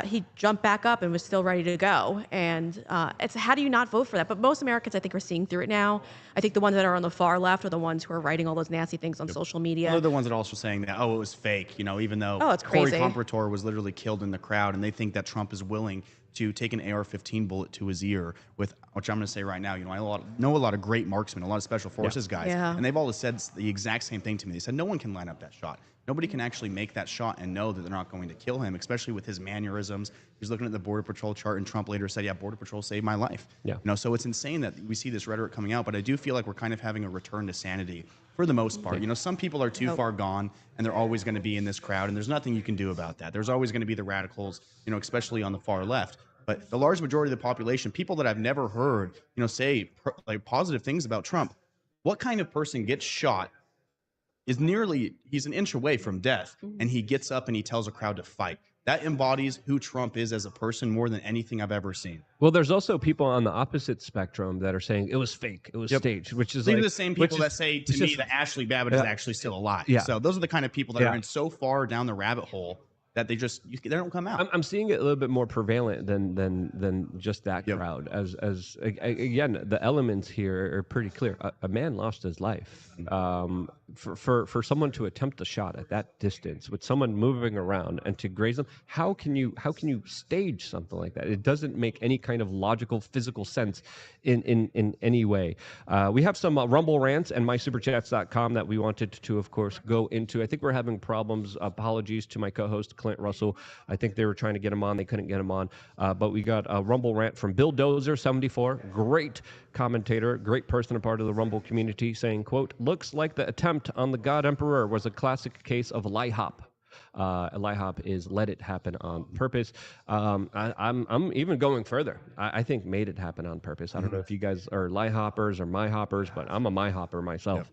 he jumped back up and was still ready to go. And it's how do you not vote for that? But most Americans, I think, are seeing through it now. I think the ones that are on the far left are the ones who are writing all those nasty things on social media. They're the ones that are also saying that, oh, it was fake, even though it's crazy. Corey Comprator was literally killed in the crowd, and they think that Trump is willing to take an AR-15 bullet to his ear, which I'm going to say right now, I know a lot of great marksmen, a lot of special forces guys, and they've all said the exact same thing to me. They said no one can line up that shot. Nobody can actually make that shot and know that they're not going to kill him, especially with his mannerisms. He's looking at the Border Patrol chart, and Trump later said, yeah, Border Patrol saved my life. Yeah. So it's insane that we see this rhetoric coming out, but I do feel like we're kind of having a return to sanity for the most part. Some people are too far gone, and they're always going to be in this crowd, and there's nothing you can do about that. There's always going to be the radicals, especially on the far left. But the large majority of the population, people that I've never heard, say positive things about Trump, what kind of person gets shot, he's an inch away from death, and he gets up and he tells a crowd to fight? That embodies who Trump is as a person more than anything I've ever seen. Well, there's also people on the opposite spectrum that are saying it was fake, it was staged, which is these are the same people that say to me that Ashley Babbitt is actually still alive. Yeah. So those are the kind of people that are in so far down the rabbit hole that they don't come out. I'm seeing it a little bit more prevalent than just that crowd. As again, the elements here are pretty clear. A man lost his life. For someone to attempt a shot at that distance with someone moving around and to graze them, how can you stage something like that? It doesn't make any kind of logical, physical sense in any way. We have some Rumble rants and mysuperchats.com that we wanted to, of course, go into. I think we're having problems. Apologies to my co-host Clint Russell. I think they were trying to get him on. They couldn't get him on. But we got a Rumble rant from Bill Dozer 74. Great commentator, great person, a part of the Rumble community, saying, quote, looks like the attempt on the God Emperor was a classic case of LIHOP. LIHOP is let it happen on purpose. I'm even going further. I think made it happen on purpose. I don't know if you guys are LIHOPers or MyHoppers, but I'm a MyHopper myself. Yep.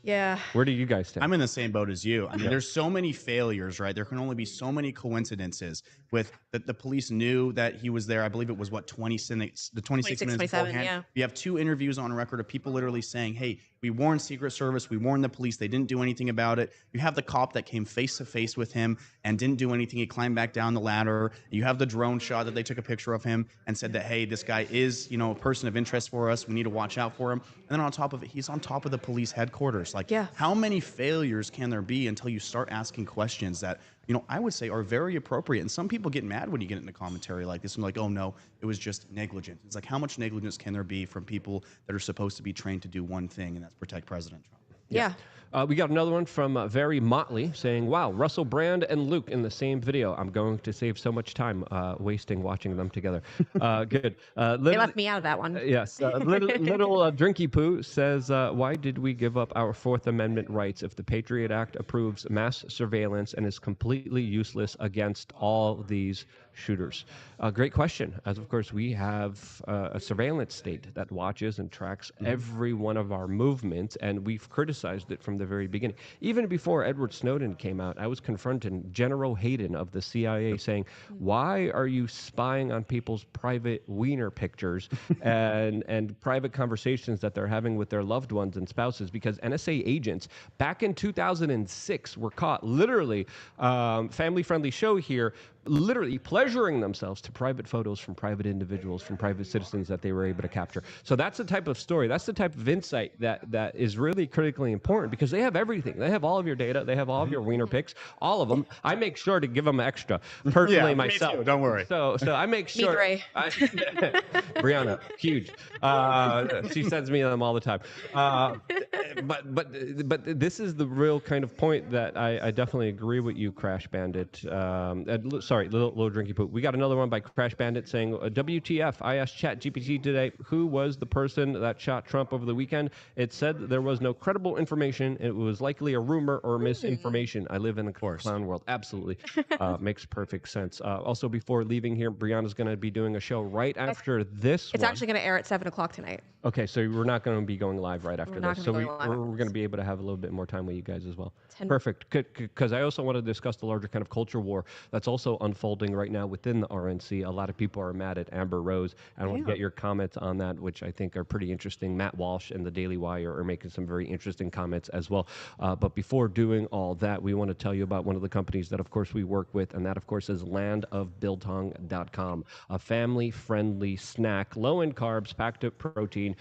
Yeah. Where do you guys stand? I'm in the same boat as you. I mean, there's so many failures, right? There can only be so many coincidences with the police knew that he was there. I believe it was 26 minutes beforehand. Yeah. You have 2 interviews on record of people literally saying, hey, we warned Secret Service, we warned the police, they didn't do anything about it. You have the cop that came face to face with him and didn't do anything. He climbed back down the ladder. You have the drone shot that they took a picture of him and said that, hey, this guy is, a person of interest for us. We need to watch out for him. And then on top of it, he's on top of the police headquarters. Like, how many failures can there be until you start asking questions that, I would say are very appropriate? And some people get mad when you get into commentary like this and like, oh no, it was just negligence. It's like, how much negligence can there be from people that are supposed to be trained to do one thing, and that's protect President Trump? Yeah. We got another one from Very Motley saying, wow, Russell Brand and Luke in the same video. I'm going to save so much time wasting watching them together. Good. They left me out of that one. Yes. Little Drinky Poo says, why did we give up our Fourth Amendment rights if the Patriot Act approves mass surveillance and is completely useless against all these shooters? Great question. As of course, we have a surveillance state that watches and tracks every one of our movements, and we've criticized it from the very beginning. Even before Edward Snowden came out, I was confronting General Hayden of the CIA saying, why are you spying on people's private wiener pictures and private conversations that they're having with their loved ones and spouses? Because NSA agents back in 2006 were caught literally, family-friendly show here, literally pleasuring themselves to private photos from private individuals, from private citizens that they were able to capture. So that's the type of story, that's the type of insight that is really critically important, because they have everything. They have all of your data, they have all of your wiener pics, all of them. I make sure to give them extra, personally myself. Me too, don't worry. So I make sure. Me, Brianna, huge. She sends me them all the time. But this is the real kind of point that I definitely agree with you, Crash Bandit. Sorry, little drinky poop. We got another one by Crash Bandit saying, WTF, I asked ChatGPT today, who was the person that shot Trump over the weekend? It said there was no credible information. It was likely a rumor or misinformation. I live in a clown world. Absolutely. Makes perfect sense. Also, before leaving here, Brianna's going to be doing a show right after this It's one. actually going to air at 7 o'clock tonight. Okay, so we're not going to be going live right after this. So we're going going to be able to have a little bit more time with you guys as well. Perfect. Because I also want to discuss the larger kind of culture war that's also unfolding right now within the RNC. A lot of people are mad at Amber Rose. I want to get your comments on that, which I think are pretty interesting. Matt Walsh and the Daily Wire are making some very interesting comments as well. But before doing all that, we want to tell you about one of the companies that, of course, we work with, and that, of course, is landofbiltong.com, a family-friendly snack, low in carbs, packed with protein.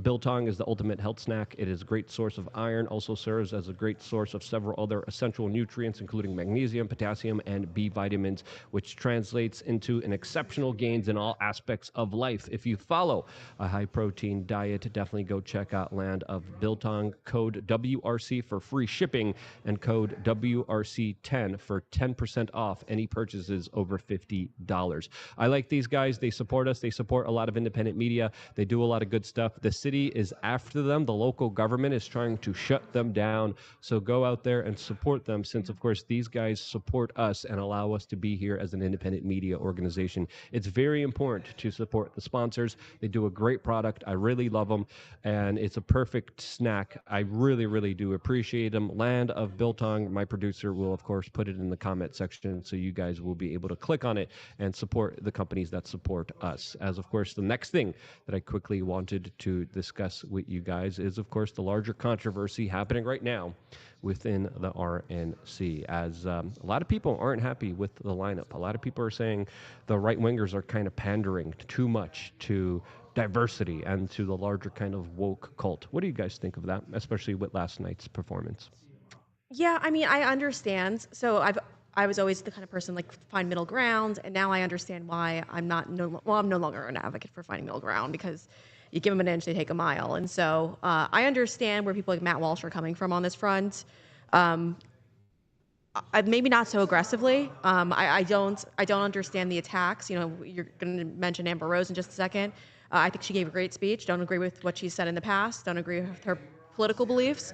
Biltong is the ultimate health snack. It is a great source of iron, also serves as a great source of several other essential nutrients, including magnesium, potassium, and B vitamins, which translates into an exceptional gains in all aspects of life. If you follow a high-protein diet, definitely go check out Land of Biltong. Code WRC for free shipping and code WRC10 for 10% off any purchases over $50. I like these guys. They support us. They support a lot of independent media. They do a lot of good stuff. The city is after them. The local government is trying to shut them down. So go out there and support them, since, of course, these guys support us and allow us to be here as an independent media organization. It's very important to support the sponsors. They do a great product. I really love them, and it's a perfect snack. I really, really do appreciate them. Land of Biltong, my producer, will, of course, put it in the comment section so you guys will be able to click on it and support the companies that support us. As, of course, the next thing that I quickly wanted to discuss with you guys is, of course, the larger controversy happening right now within the RNC, as a lot of people aren't happy with the lineup. A lot of people are saying the right-wingers are kind of pandering too much to diversity and to the larger kind of woke cult. What do you guys think of that, especially with last night's performance? Yeah, I mean, I understand. So I was always the kind of person like find middle ground, and now I understand why I'm no longer an advocate for finding middle ground, because you give them an inch, they take a mile. And so I understand where people like Matt Walsh are coming from on this front. Maybe not so aggressively. I don't understand the attacks. You know, you're going to mention Amber Rose in just a second. I think she gave a great speech. Don't agree with what she said in the past. Don't agree with her political beliefs.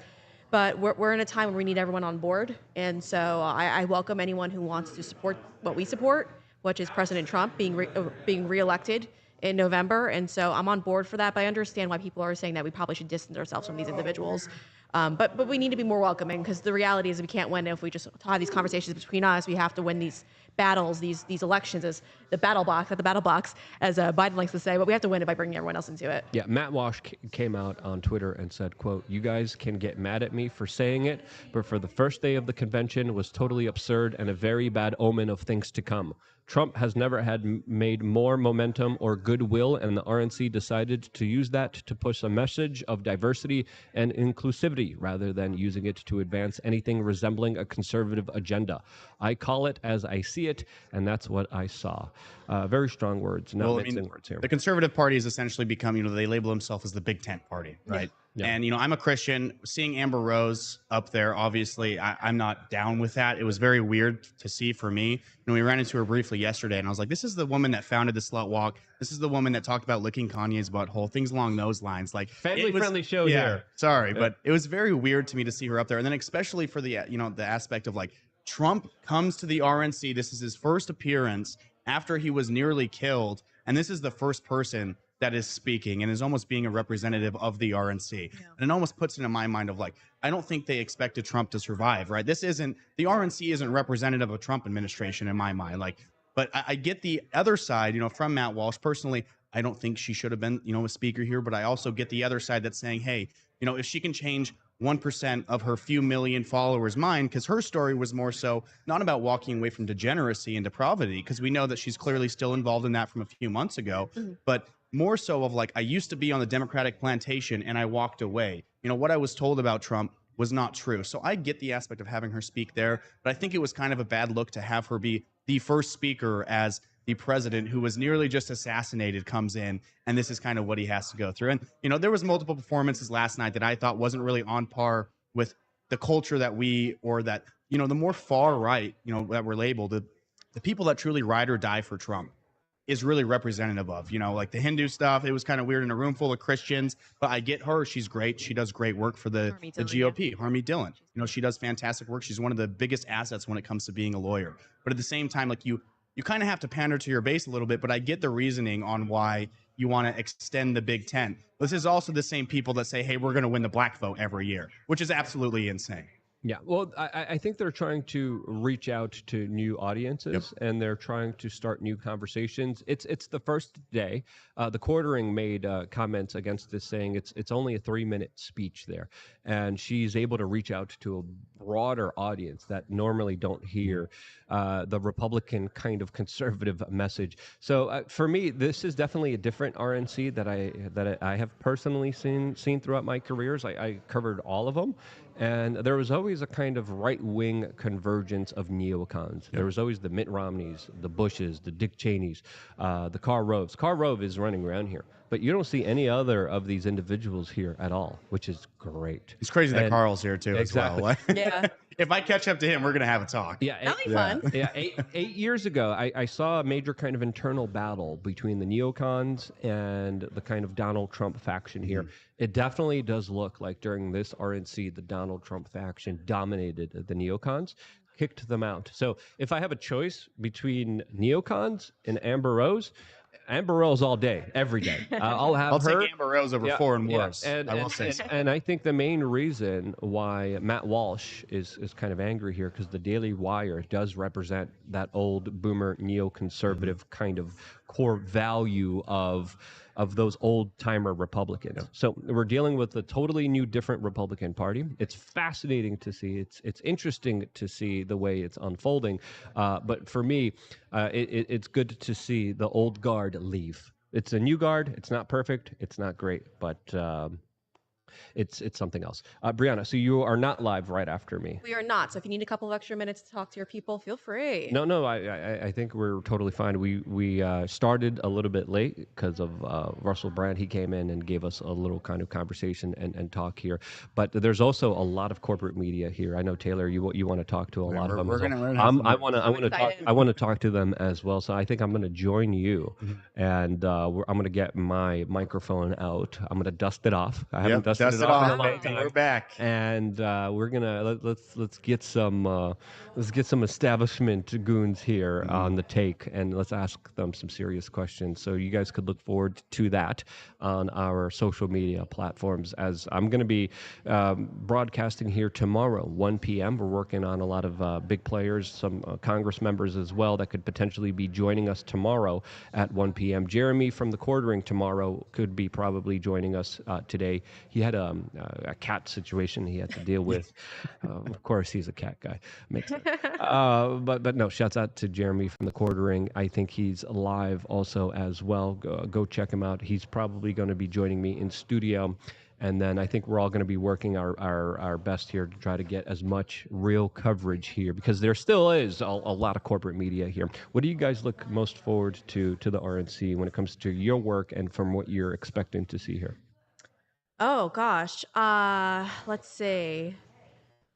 But we're in a time where we need everyone on board. And so I welcome anyone who wants to support what we support, which is President Trump being reelected in November. And so I'm on board for that. But I understand why people are saying that we probably should distance ourselves from these individuals. But we need to be more welcoming, because the reality is we can't win if we just have these conversations between us. We have to win these battles, these elections, as the battle box, as Biden likes to say. But we have to win it by bringing everyone else into it. Yeah, Matt Walsh came out on Twitter and said, quote, "You guys can get mad at me for saying it, but for the first day of the convention was totally absurd and a very bad omen of things to come. Trump has never made more momentum or goodwill, and the RNC decided to use that to push a message of diversity and inclusivity rather than using it to advance anything resembling a conservative agenda. I call it as I see see it, and that's what I saw. Very strong words, not mincing words here. The Conservative Party has essentially become, they label themselves as the Big Tent Party, right? Yeah. And, I'm a Christian. Seeing Amber Rose up there, obviously, I'm not down with that. It was very weird to see for me. We ran into her briefly yesterday, and I was like, this is the woman that founded the Slut Walk. This is the woman that talked about licking Kanye's butthole, things along those lines. Like, family-friendly show here. Sorry, but it was very weird to me to see her up there. And then especially for the, the aspect of, like, Trump comes to the RNC. This is his first appearance after he was nearly killed. And this is the first person that is speaking and is almost being a representative of the RNC. Yeah. And it almost puts it in my mind of like, I don't think they expected Trump to survive, right? The RNC isn't representative of Trump administration in my mind. Like, but I get the other side, from Matt Walsh. Personally, I don't think she should have been, a speaker here, but I also get the other side that's saying, hey, if she can change 1% of her few million followers' mind, because her story was more so not about walking away from degeneracy and depravity, because we know that she's clearly still involved in that from a few months ago, but more so of like, I used to be on the Democratic plantation and I walked away. What I was told about Trump was not true. So I get the aspect of having her speak there, but I think it was kind of a bad look to have her be the first speaker as the president who was nearly just assassinated comes in, and this is kind of what he has to go through. And, there was multiple performances last night that I thought wasn't really on par with the culture that the more far right, that we're labeled, the people that truly ride or die for Trump is really representative of, like the Hindu stuff. It was kind of weird in a room full of Christians, but I get her. She's great. She does great work for the GOP. Harmy Dillon, she does fantastic work. She's one of the biggest assets when it comes to being a lawyer. But at the same time, like you kind of have to pander to your base a little bit, but I get the reasoning on why you want to extend the Big Tent. This is also the same people that say, hey, we're going to win the black vote every year, which is absolutely insane. Yeah, well, I think they're trying to reach out to new audiences, and they're trying to start new conversations. It's the first day. The Quartering made comments against this, saying it's only a 3-minute speech there, and she's able to reach out to a broader audience that normally don't hear the Republican kind of conservative message. So for me, this is definitely a different RNC that I have personally seen throughout my careers. I covered all of them. And there was always a kind of right-wing convergence of neocons. There was always the Mitt Romneys, the Bushes, the Dick Cheneys, the Karl Roves. Karl Rove is running around here, but you don't see any other of these individuals here at all, which is great. It's crazy that Carl's here too. Exactly. As well. Yeah. If I catch up to him, we're going to have a talk. Yeah, that'll be fun. Yeah, 8 years ago, I saw a major kind of internal battle between the neocons and the kind of Donald Trump faction here. It definitely does look like during this RNC, the Donald Trump faction dominated the neocons, kicked them out. So if I have a choice between neocons and Amber Rose all day, every day. I'll take Amber Rose over foreign wars. And, I will say. And I think the main reason why Matt Walsh is kind of angry here, because the Daily Wire does represent that old boomer neoconservative kind of core value of those old-timer Republicans. So we're dealing with a totally new, different Republican Party. It's fascinating to see. It's interesting to see the way it's unfolding. But for me, it's good to see the old guard leave. It's a new guard. It's not perfect. It's not great, but it's something else. Brianna, so you are not live right after me. We are not. So if you need a couple of extra minutes to talk to your people, feel free. No, I think we're totally fine. We started a little bit late because of Russell Brand. He came in and gave us a little kind of conversation and talk here. But there's also a lot of corporate media here. I know, Taylor, you want to talk to a lot of them. I want to talk to them as well. So I think I'm going to join you, and I'm going to get my microphone out. I'm going to dust it off. I haven't dusted it off in a long time. We're back, and we're gonna let's get some establishment goons here on the take, and let's ask them some serious questions. So you guys could look forward to that on our social media platforms, as I'm going to be broadcasting here tomorrow, 1 p.m. We're working on a lot of big players, some Congress members as well that could potentially be joining us tomorrow at 1 p.m. Jeremy from the Quartering tomorrow could be probably joining us today. He had a cat situation he had to deal with. Of course, he's a cat guy. Makes sense. But no, shouts out to Jeremy from the Quartering. I think he's live also as well. Go check him out. He's probably going to be joining me in studio. And then I think we're all going to be working our best here to try to get as much real coverage here, because there still is a lot of corporate media here. What do you guys look most forward to the RNC when it comes to your work and from what you're expecting to see here? Oh gosh. Let's see.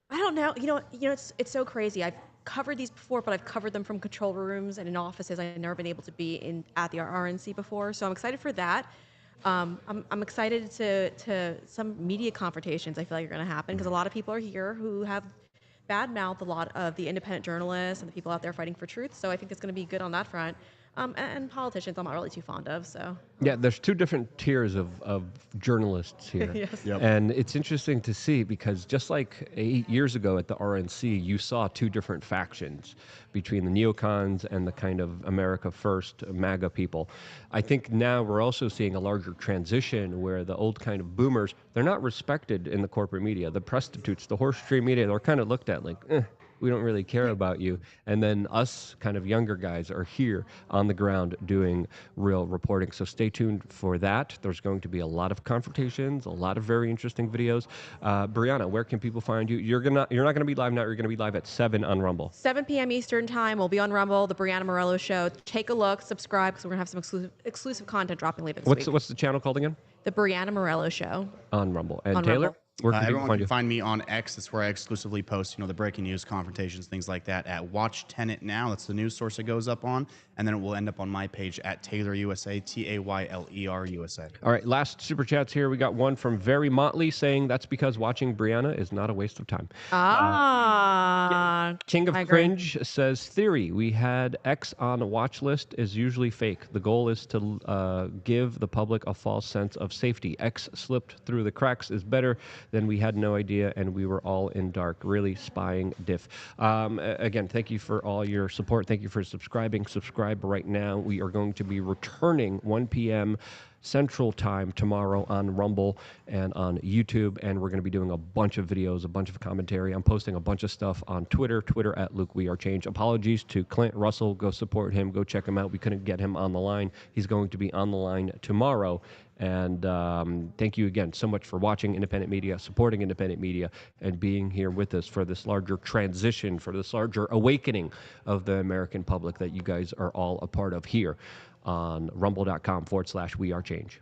I don't know. It's so crazy. I've covered these before, but I've covered them from control rooms and in offices. I've never been able to be at the RNC before, so I'm excited for that. I'm excited to some media confrontations I feel like are going to happen, because a lot of people are here who have badmouthed a lot of the independent journalists and the people out there fighting for truth. So I think it's going to be good on that front. And politicians, I'm not really too fond of. So yeah, there's two different tiers of journalists here. Yes. Yep. And it's interesting to see, because just like 8 years ago at the RNC, you saw two different factions between the neocons and the kind of America First MAGA people. I think now we're also seeing a larger transition where the old kind of boomers, they're not respected in the corporate media. The prostitutes, the horse trade media, they're kind of looked at like, we don't really care about you. And then us kind of younger guys are here on the ground doing real reporting. So stay tuned for that. There's going to be a lot of confrontations, a lot of very interesting videos. Brianna, where can people find you? You're not going to be live now. You're going to be live at 7 on Rumble. 7 p.m. Eastern time. We'll be on Rumble, the Brianna Morello Show. Take a look, subscribe, because we're going to have some exclusive content dropping later this week. What's the channel called again? The Brianna Morello Show. On Rumble. And On Taylor? Rumble. Where can people Everyone find can you? find me on X. That's where I exclusively post, the breaking news, confrontations, things like that, at Watch Tenet Now. That's the news source it goes up on. And then it will end up on my page at Taylor USA, Tayler USA. All right, last super chats here. We got one from Very Motley saying that's because watching Brianna is not a waste of time. King of I agree. Cringe says, theory, we had X on a watch list is usually fake. The goal is to give the public a false sense of safety. X slipped through the cracks is better than we had no idea, and we were all in dark. Really spying diff. Again, thank you for all your support. Thank you for subscribing. Subscribe right now. We are going to be returning 1 p.m. Central Time tomorrow on Rumble and on YouTube, and we're going to be doing a bunch of videos, a bunch of commentary. I'm posting a bunch of stuff on Twitter at Luke We Are Change. Apologies to Clint Russell. Go support him. Go check him out. We couldn't get him on the line. He's going to be on the line tomorrow. And thank you again so much for watching independent media, supporting independent media, and being here with us for this larger transition, for this larger awakening of the American public that you guys are all a part of here on rumble.com/We Are Change.